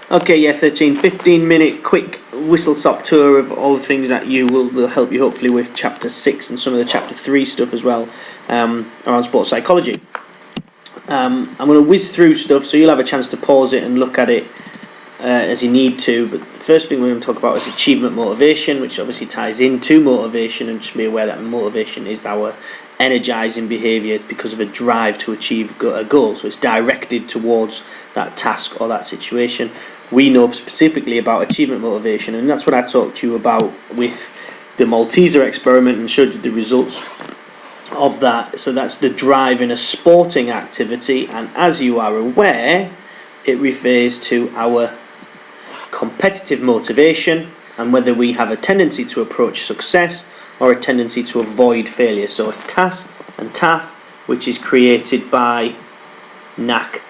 Okay, yeah, 15-minute quick whistle-stop tour of all the things that will help you hopefully with Chapter 6 and some of the Chapter 3 stuff as well, around sports psychology. I'm going to whiz through stuff, so you'll have a chance to pause it and look at it as you need to. But the first thing we're going to talk about is achievement motivation, which obviously ties into motivation, and just be aware that motivation is our energizing behaviour because of a drive to achieve a goal, so it's directed towards that task or that situation. We know specifically about achievement motivation, and that's what I talked to you about with the Malteser experiment and showed you the results of that. So that's the drive in a sporting activity, and as you are aware, it refers to our competitive motivation and whether we have a tendency to approach success or a tendency to avoid failure. So it's TAS and TAF, which is created by NAC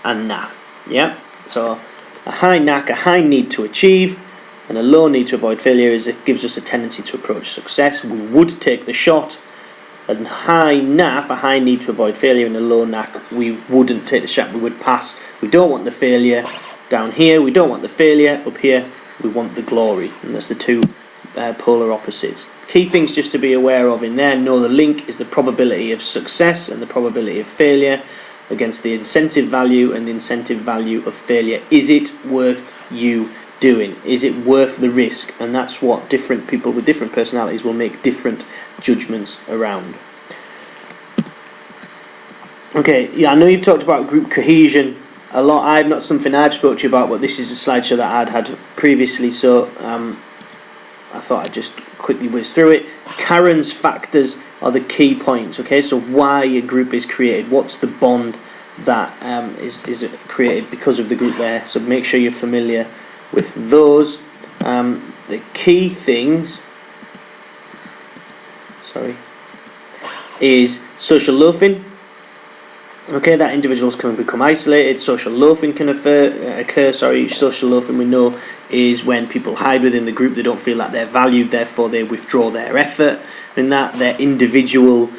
and NAF. Yeah, so a high NAC, a high need to achieve, and a low need to avoid failure is it gives us a tendency to approach success. We would take the shot. And high NAF, a high need to avoid failure, and a low NAC, we wouldn't take the shot, we would pass. We don't want the failure down here, we don't want the failure up here, we want the glory. And that's the two polar opposites. Key things just to be aware of in there: know the link is the probability of success and the probability of failure against the incentive value and the incentive value of failure. Is it worth you doing? Is it worth the risk? And that's what different people with different personalities will make different judgments around. Okay, yeah, I know you've talked about group cohesion a lot. I've not something I've spoke to you about, but this is a slideshow that I'd had previously, so I thought I'd just quickly whiz through it. Karen's factors are the key points. Okay, so why a group is created, what's the bond that is created because of the group there, so make sure you're familiar with those. The key things is social loafing. Okay, that individuals can become isolated. Social loafing can occur. Social loafing, we know, is when people hide within the group. They don't feel like they're valued, therefore they withdraw their effort. In that, their individual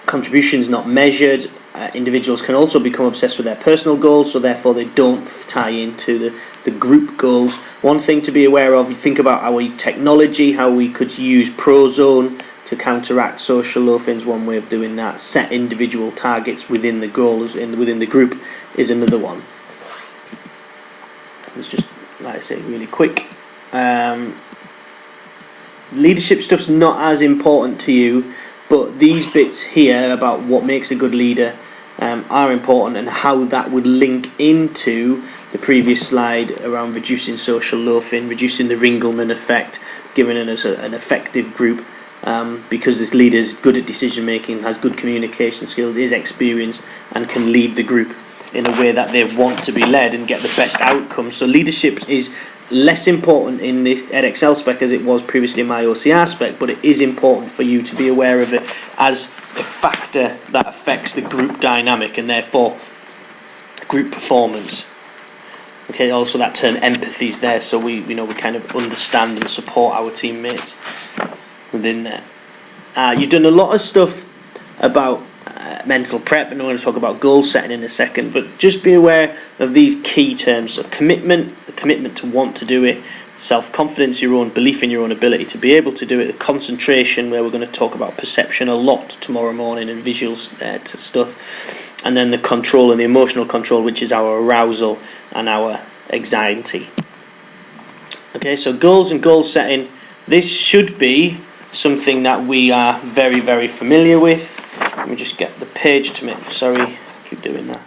contributions not measured. Individuals can also become obsessed with their personal goals, so therefore they don't tie into the group goals. One thing to be aware of: you think about our technology, how we could use Prozone to counteract social loafing. One way of doing that. Set individual targets within the goals within the group is another one. It's just, like I say, really quick. Leadership stuff's not as important to you, but these bits here about what makes a good leader are important, and how that would link into the previous slide around reducing social loafing, reducing the Ringelmann effect, giving us an effective group, because this leader is good at decision making, has good communication skills, is experienced, and can lead the group in a way that they want to be led and get the best outcome. So leadership is less important in this Edexcel spec as it was previously in my OCR spec, but it is important for you to be aware of it as a factor that affects the group dynamic and therefore group performance. Okay, also that term empathy is there, so we kind of understand and support our teammates within there. You've done a lot of stuff about mental prep, and I'm going to talk about goal setting in a second, but just be aware of these key terms. So commitment, the commitment to want to do it; self-confidence, your own belief in your own ability to be able to do it; the concentration, where we're going to talk about perception a lot tomorrow morning and visuals to stuff; and then the control and the emotional control, which is our arousal and our anxiety. Okay, so goals and goal setting, this should be something that we are very, very familiar with. Let me just get the page to make, keep doing that,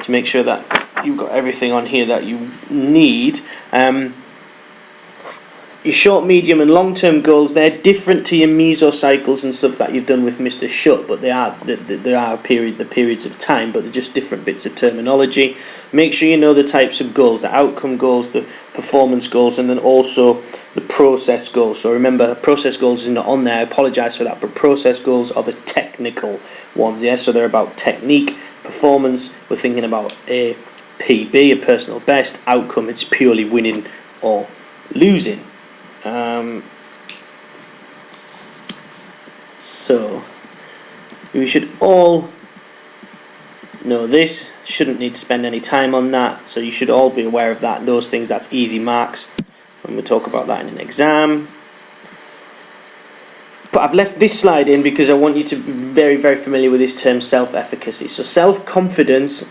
to make sure that you've got everything on here that you need. Your short, medium and long-term goals, they're different to your mesocycles and stuff that you've done with Mr. Schutt, but they are the periods of time, but they're just different bits of terminology. Make sure you know the types of goals, the outcome goals, the performance goals, and then also the process goals. So remember, process goals is not on there, I apologise for that, but process goals are the technical ones, yeah? So they're about technique. Performance, we're thinking about a PB, a personal best. Outcome, it's purely winning or losing. So we should all know this. Shouldn't need to spend any time on that, so you should all be aware of that. Those things, that's easy marks, and we'll talk about that in an exam. But I've left this slide in because I want you to be very, very familiar with this term self-efficacy. So self-confidence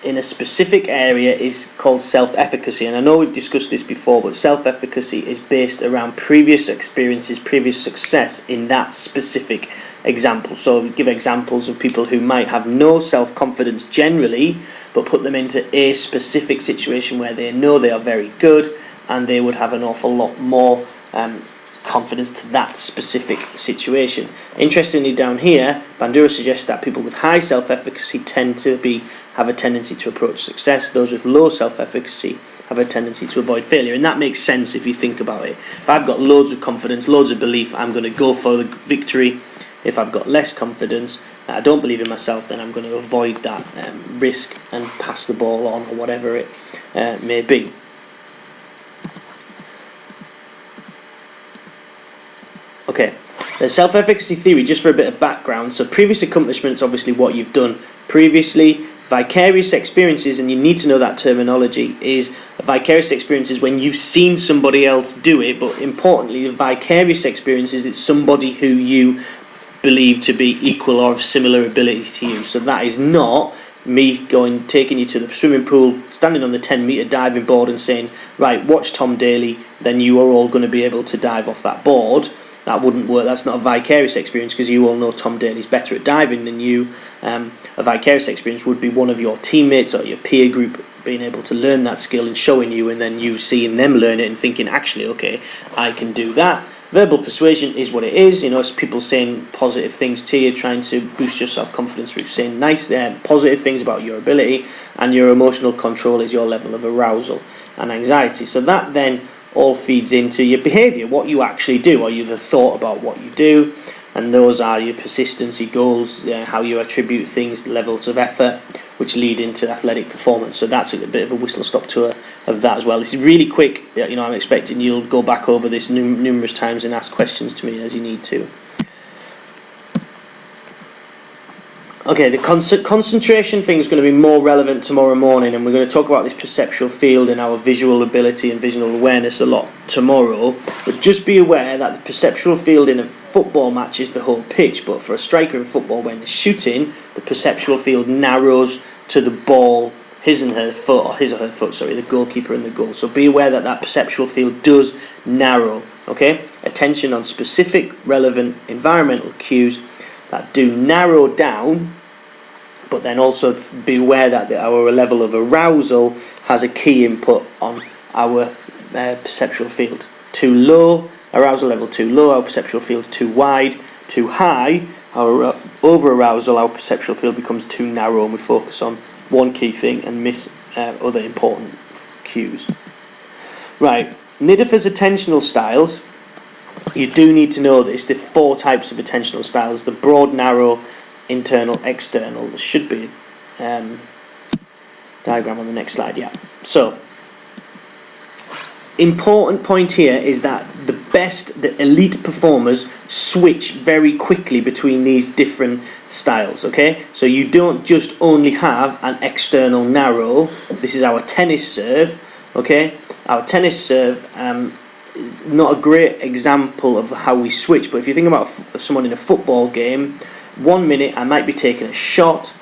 in a specific area is called self-efficacy, and I know we've discussed this before, but self-efficacy is based around previous experiences, previous success in that specific example. So we give examples of people who might have no self-confidence generally, but put them into a specific situation where they know they are very good, and they would have an awful lot more confidence to that specific situation. Interestingly, down here, Bandura suggests that people with high self-efficacy tend to have a tendency to approach success. Those with low self-efficacy have a tendency to avoid failure, and that makes sense if you think about it. If I've got loads of confidence, loads of belief, I'm going to go for the victory. If I've got less confidence, I don't believe in myself, then I'm going to avoid that risk and pass the ball on, or whatever it may be. Okay, the self-efficacy theory, just for a bit of background. So previous accomplishments, obviously what you've done previously. Vicarious experiences, and you need to know that terminology, is vicarious experiences when you've seen somebody else do it, but importantly, the vicarious experiences, it's somebody who you believe to be equal or of similar ability to you. So that is not me taking you to the swimming pool, standing on the 10-metre diving board and saying, right, watch Tom Daley, then you are all going to be able to dive off that board. That wouldn't work. That's not a vicarious experience, because you all know Tom Daley's better at diving than you. A vicarious experience would be one of your teammates or your peer group being able to learn that skill and showing you, and then you seeing them learn it and thinking, actually, okay, I can do that. Verbal persuasion is what it is. You know, it's people saying positive things to you, trying to boost your self-confidence through saying nice, positive things about your ability, and your emotional control is your level of arousal and anxiety. So that then all feeds into your behaviour, what you actually do, or you the thought about what you do, and those are your persistence, your goals, how you attribute things, levels of effort, which lead into athletic performance. So that's a bit of a whistle-stop tour of that as well. This is really quick. You know, I'm expecting you'll go back over this numerous times and ask questions to me as you need to. Okay, the concentration thing is going to be more relevant tomorrow morning, and we're going to talk about this perceptual field and our visual ability and visual awareness a lot tomorrow. But just be aware that the perceptual field in a football match is the whole pitch, but for a striker in football, when they're shooting, the perceptual field narrows to the ball, his or her foot, the goalkeeper and the goal. So be aware that that perceptual field does narrow. Okay, attention on specific relevant environmental cues that do narrow down, but then also be aware that our level of arousal has a key input on our perceptual field. Too low, arousal level too low, our perceptual field too wide. Too high, our over-arousal, our perceptual field becomes too narrow, and we focus on one key thing and miss other important cues. Right, Nidafer's attentional styles. You do need to know this. There are 4 types of attentional styles: the broad, narrow, internal, external. There should be a diagram on the next slide. Yeah. So, important point here is that the elite performers switch very quickly between these different styles. Okay, so you don't just only have an external narrow. This is our tennis serve. Okay, our tennis serve. Not a great example of how we switch, but if you think about someone in a football game, 1 minute I might be taking a shot,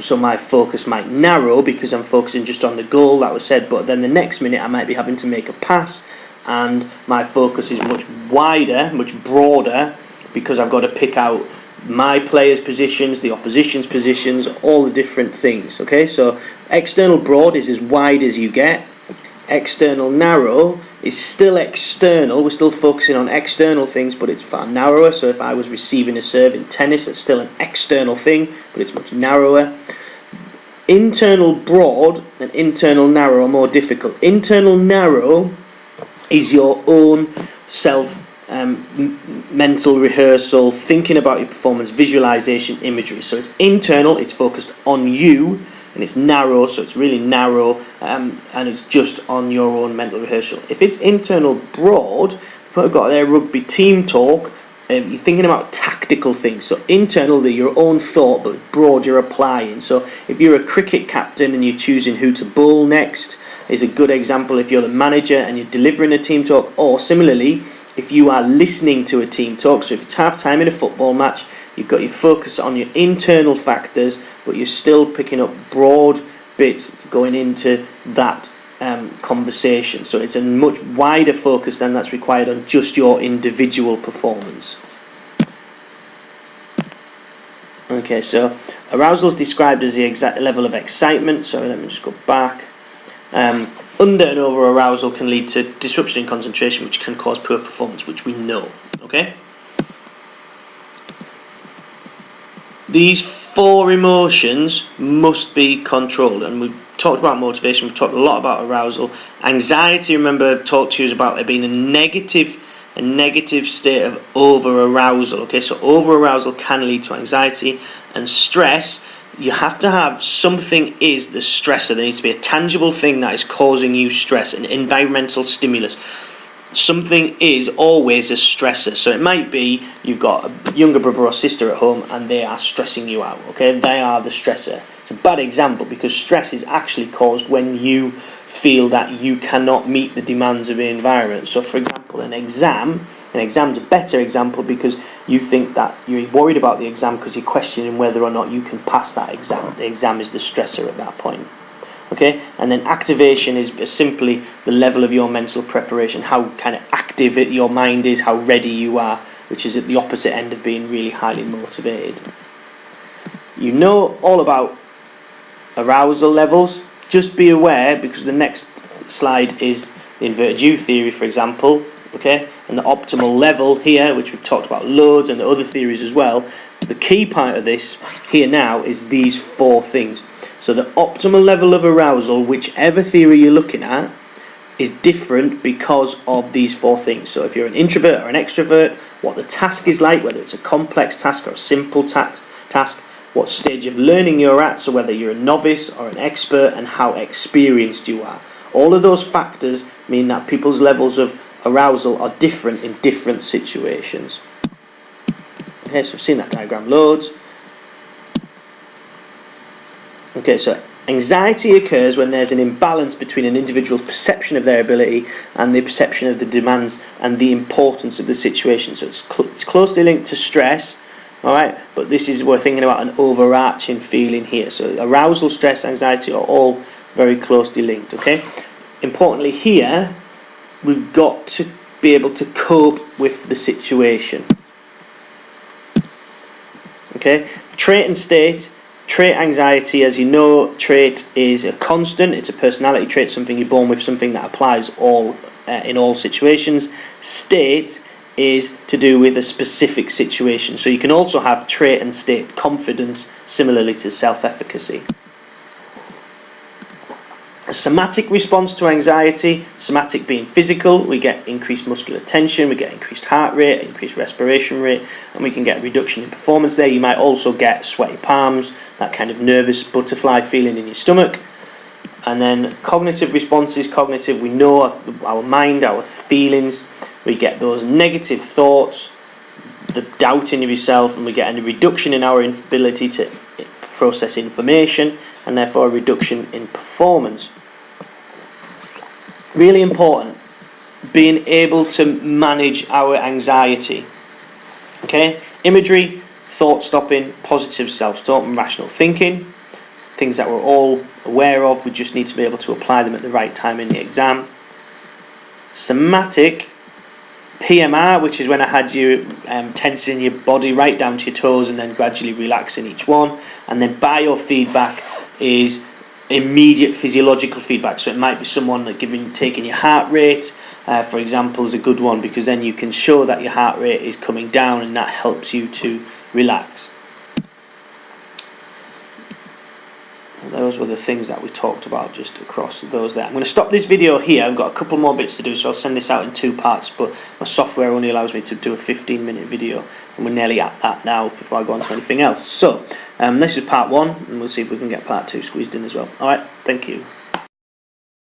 so my focus might narrow because I'm focusing just on the goal, that was said, but then the next minute I might be having to make a pass, and my focus is much wider, much broader, because I've got to pick out my players' positions, the opposition's positions, all the different things. Okay, so external broad is as wide as you get. External narrow is still external. We're still focusing on external things, but it's far narrower. So if I was receiving a serve in tennis, it's still an external thing, but it's much narrower. Internal broad and internal narrow are more difficult. Internal narrow is your own self mental rehearsal, thinking about your performance, visualization, imagery. So it's internal, it's focused on you, and it's narrow, so it's really narrow, and it's just on your own mental rehearsal. If it's internal broad, we've got their rugby team talk, you're thinking about tactical things. So internal, they're your own thought, but broad you're applying. So if you're a cricket captain and you're choosing who to bowl next, is a good example if you're the manager and you're delivering a team talk. Or similarly, if you are listening to a team talk, so if it's half time in a football match, you've got your focus on your internal factors, but you're still picking up broad bits going into that conversation. So it's a much wider focus than that's required on just your individual performance. Okay, so arousal is described as the exact level of excitement. So let me just go back. Under and over arousal can lead to disruption in concentration, which can cause poor performance, which we know. Okay. These 4 emotions must be controlled, and we've talked about motivation, we've talked a lot about arousal. Anxiety, remember, I've talked to you about it being a negative state of over-arousal. Okay, so over-arousal can lead to anxiety. And stress, you have to have something is the stressor. There needs to be a tangible thing that is causing you stress, an environmental stimulus. Something is always a stressor. So it might be you've got a younger brother or sister at home and they are stressing you out. Okay, they are the stressor. It's a bad example because stress is actually caused when you feel that you cannot meet the demands of the environment. So for example, an exam's a better example because you think that you're worried about the exam because you're questioning whether or not you can pass that exam. The exam is the stressor at that point. Okay, and then activation is simply the level of your mental preparation, how kind of active your mind is, how ready you are, which is at the opposite end of being really highly motivated. You know all about arousal levels. Just be aware, because the next slide is the inverted U theory, for example. Okay, and the optimal level here, which we've talked about loads, and the other theories as well. The key part of this here now is these 4 things. So the optimal level of arousal, whichever theory you're looking at, is different because of these 4 things. So if you're an introvert or an extrovert, what the task is like, whether it's a complex task or a simple task, what stage of learning you're at, so whether you're a novice or an expert, and how experienced you are. All of those factors mean that people's levels of arousal are different in different situations. Okay, so we've seen that diagram loads. Okay, so anxiety occurs when there's an imbalance between an individual's perception of their ability and the perception of the demands and the importance of the situation. So it's closely linked to stress, all right? But this is, we're thinking about an overarching feeling here. So arousal, stress, anxiety are all very closely linked, okay? Importantly here, we've got to be able to cope with the situation. Okay, trait and state. Trait anxiety, as you know, trait is a constant. It's a personality trait, something you're born with, something that applies in all situations. State is to do with a specific situation. So you can also have trait and state confidence, similarly to self-efficacy. A somatic response to anxiety, somatic being physical, we get increased muscular tension, we get increased heart rate, increased respiration rate, and we can get a reduction in performance there. You might also get sweaty palms, that kind of nervous butterfly feeling in your stomach. And then cognitive responses, cognitive, we know our mind, our feelings, we get those negative thoughts, the doubting of yourself, and we get a reduction in our ability to process information, and therefore a reduction in performance. Really important, being able to manage our anxiety. Okay, imagery, thought stopping, positive self-talk, and rational thinking, things that we're all aware of, we just need to be able to apply them at the right time in the exam. Somatic, PMR, which is when I had you tensing your body right down to your toes and then gradually relaxing each one. And then biofeedback is immediate physiological feedback. So it might be someone like taking your heart rate, for example, is a good one, because then you can show that your heart rate is coming down and that helps you to relax. Those were the things that we talked about just across those there. I'm going to stop this video here. I've got a couple more bits to do, so I'll send this out in 2 parts, but my software only allows me to do a 15-minute video, and we're nearly at that now before I go on to anything else. So this is part 1, and we'll see if we can get part 2 squeezed in as well. Alright, thank you.